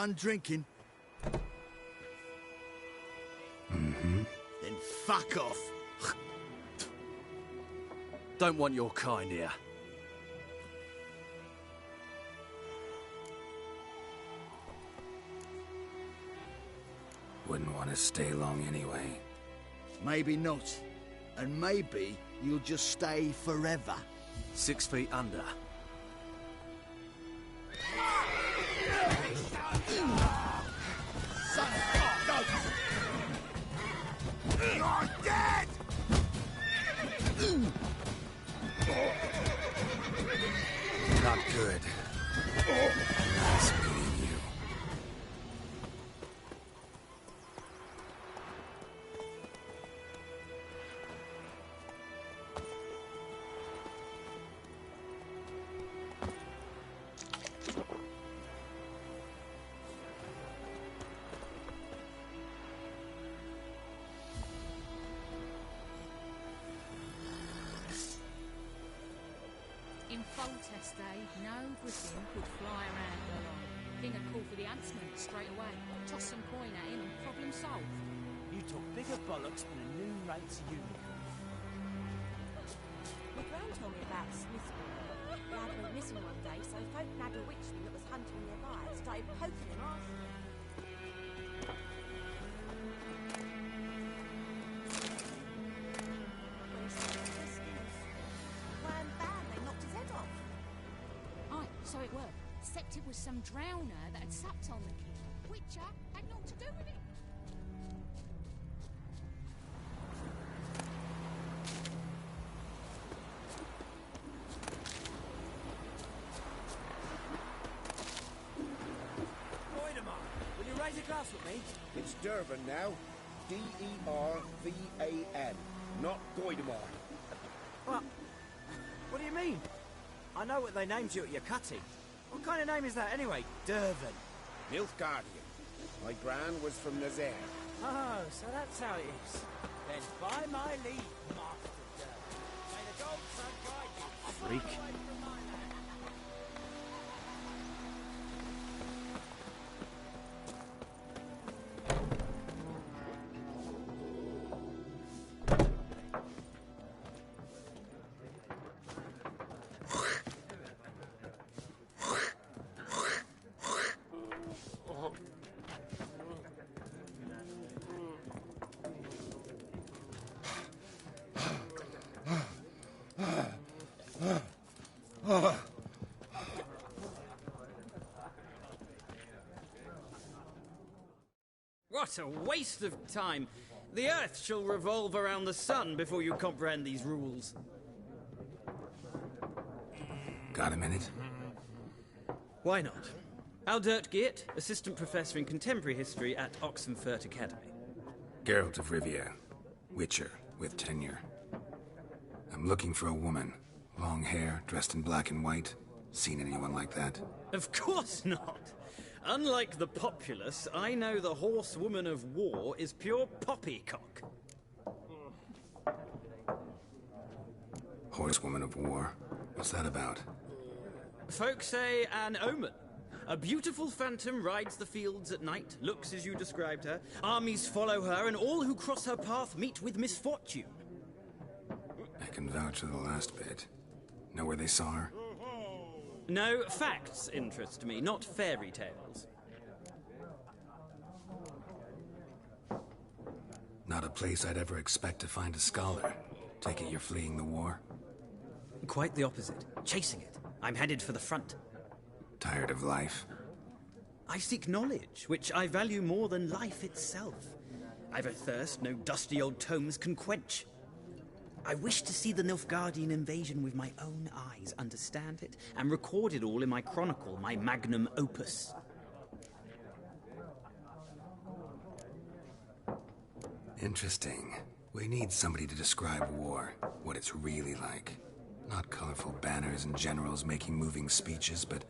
done drinking? Mm-hmm. Then fuck off. Don't want your kind here. Wouldn't want to stay long anyway. Maybe not. And maybe you'll just stay forever. 6 feet under. You're dead! Not good. Nice meeting you. In Foltest day, no griffin could fly around alone. King would call for the huntsman straight away, toss some coin at him and problem solved. You talk bigger bollocks than a new rates unicorn. My gran told me about Smithsburg. Lad went missing one day, so folk nagged a witchling that was hunting nearby and started poking him after. So it were, except it was some drowner that had supped on the king. Witcher had naught to do with it. Goidemar, will you raise a glass with me? It's Dervan now. D-E-R-V-A-N, not Goidemar. What? What do you mean? I know what they named you at your cutting. What kind of name is that anyway? Dervan. Nilfgaardian. My gran was from Nazaire. Oh, so that's how it is. Then by my leave, Master Dervan. May the gold sun guide you. Freak. What a waste of time! The Earth shall revolve around the sun before you comprehend these rules. Got a minute? Why not? Aldert Geert, Assistant Professor in Contemporary History at Oxenfurt Academy. Geralt of Rivia, Witcher, with tenure. I'm looking for a woman. Long hair, dressed in black and white. Seen anyone like that? Of course not! Unlike the populace, I know the horsewoman of war is pure poppycock. Horsewoman of war? What's that about? Folk say an omen. A beautiful phantom rides the fields at night, looks as you described her. Armies follow her, and all who cross her path meet with misfortune. I can vouch for the last bit. Know where they saw her? No, facts interest me, not fairy tales. Not a place I'd ever expect to find a scholar. Take it you're fleeing the war? Quite the opposite. Chasing it. I'm headed for the front. Tired of life? I seek knowledge, which I value more than life itself. I've a thirst no dusty old tomes can quench. I wish to see the Nilfgaardian invasion with my own eyes, understand it, and record it all in my chronicle, my magnum opus. Interesting. We need somebody to describe war, what it's really like. Not colorful banners and generals making moving speeches, but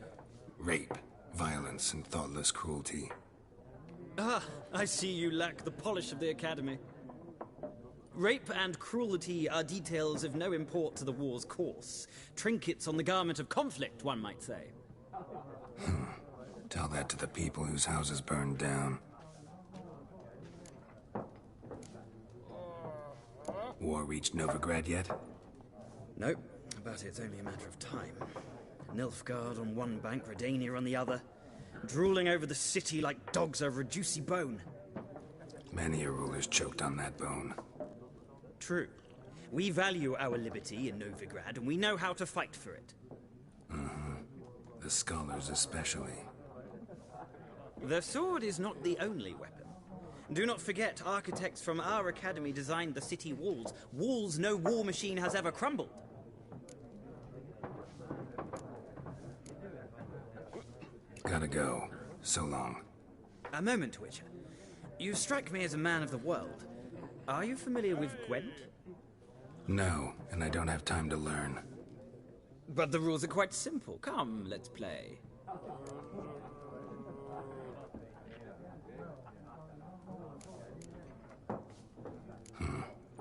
rape, violence, and thoughtless cruelty. Ah, I see you lack the polish of the Academy. Rape and cruelty are details of no import to the war's course. Trinkets on the garment of conflict, one might say. Tell that to the people whose houses burned down. War reached Novigrad yet? Nope, but it's only a matter of time. Nilfgaard on one bank, Redania on the other, drooling over the city like dogs over a juicy bone. Many a ruler's choked on that bone. True. We value our liberty in Novigrad, and we know how to fight for it. The scholars especially. The sword is not the only weapon. Do not forget, architects from our academy designed the city walls. Walls no war machine has ever crumbled. Gotta go. So long. A moment, Witcher. You strike me as a man of the world. Are you familiar with Gwent? No, and I don't have time to learn. But the rules are quite simple. Come, let's play.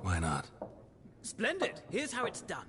Why not? Splendid! Here's how it's done.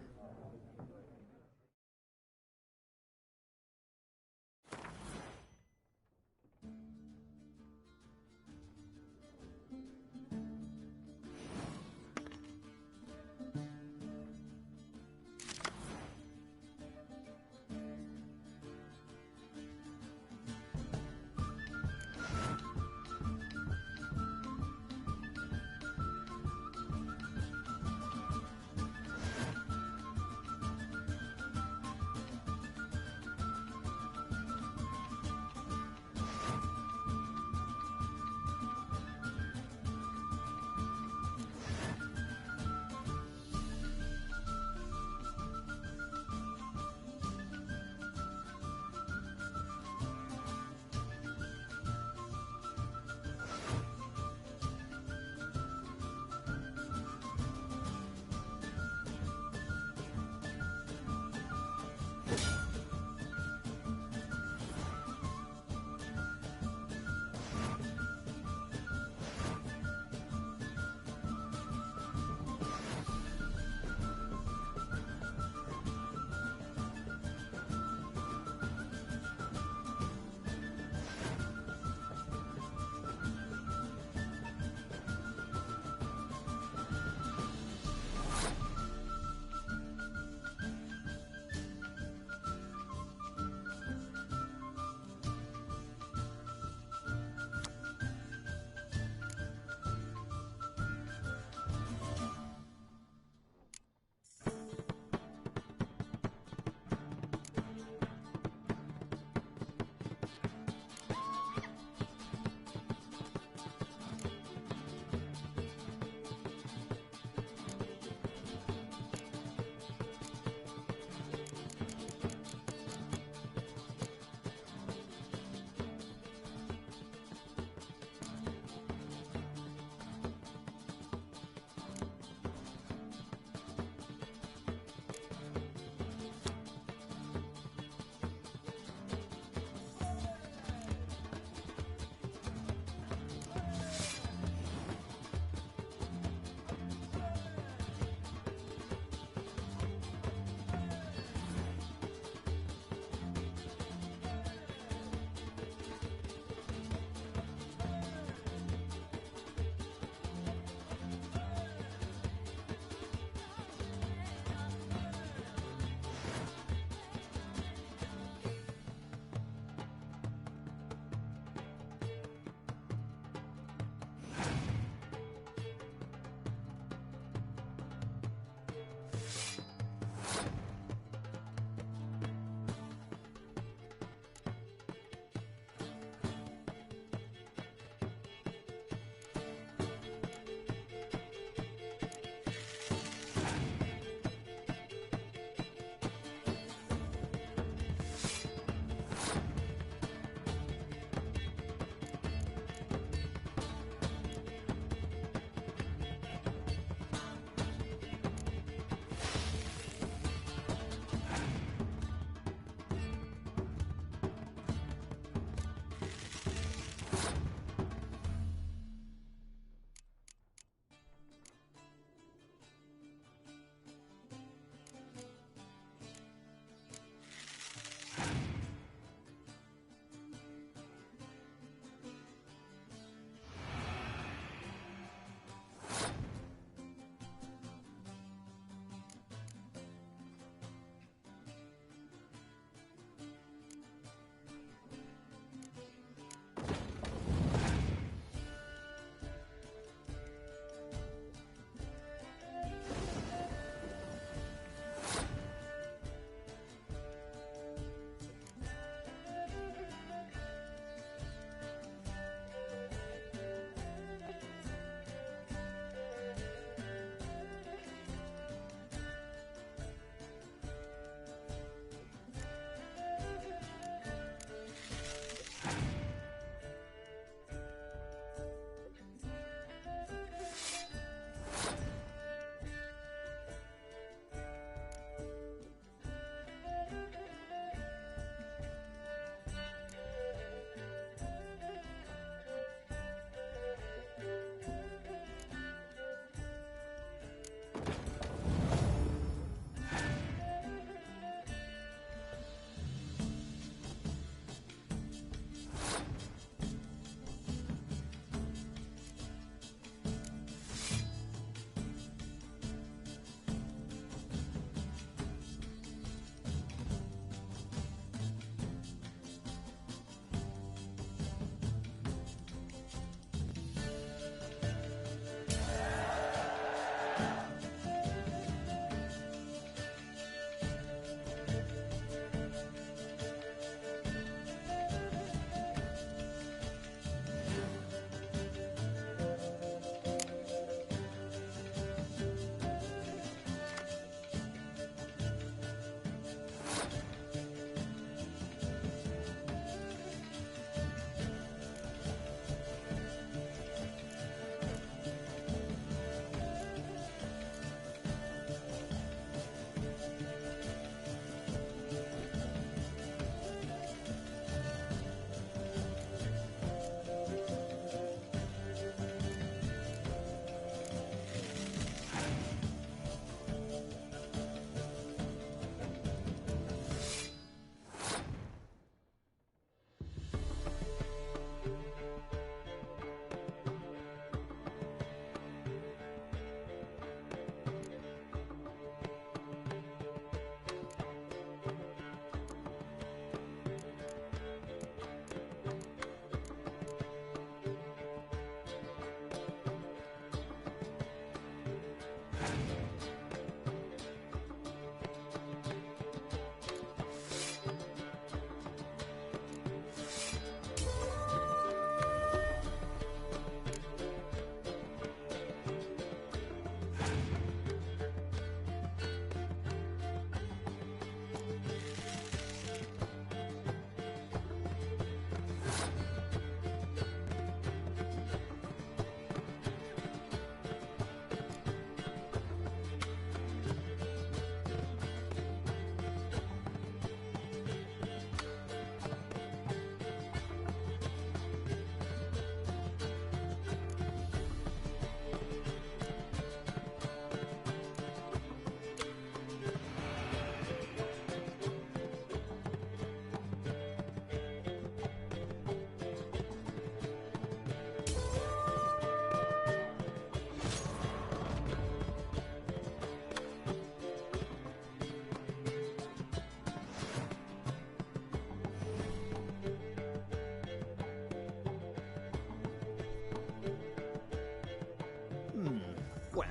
Well,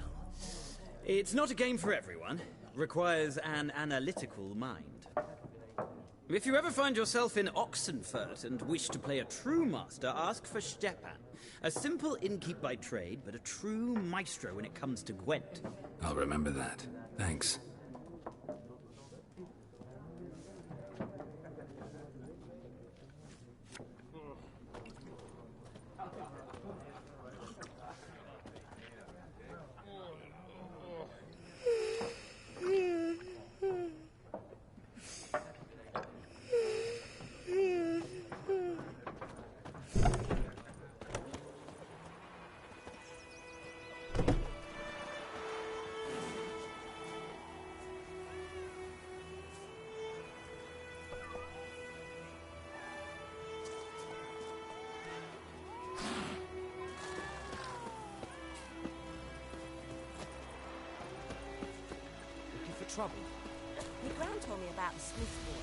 it's not a game for everyone. Requires an analytical mind. If you ever find yourself in Oxenfurt and wish to play a true master, ask for Stepan. A simple innkeep by trade, but a true maestro when it comes to Gwent. I'll remember that. Thanks. Trouble. My gran told me about the Smith boy.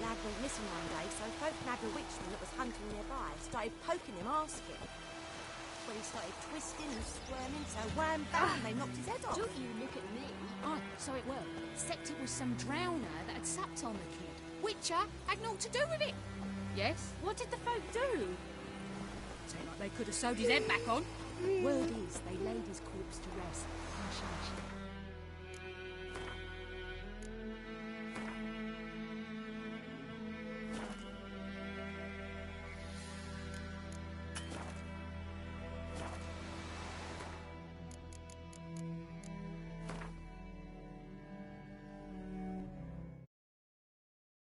Lad went missing one day, so folk nabbed a witchman that was hunting nearby. Started poking him, asking. When he started twisting and squirming, so wham bam, they knocked his head off. Don't you look at me. Oh, so it were. Except it was some drowner that had supped on the kid. Witcher had naught to do with it. Yes? What did the folk do? Seemed like they could have sewed his head back on. Word is, they laid his corpse to rest.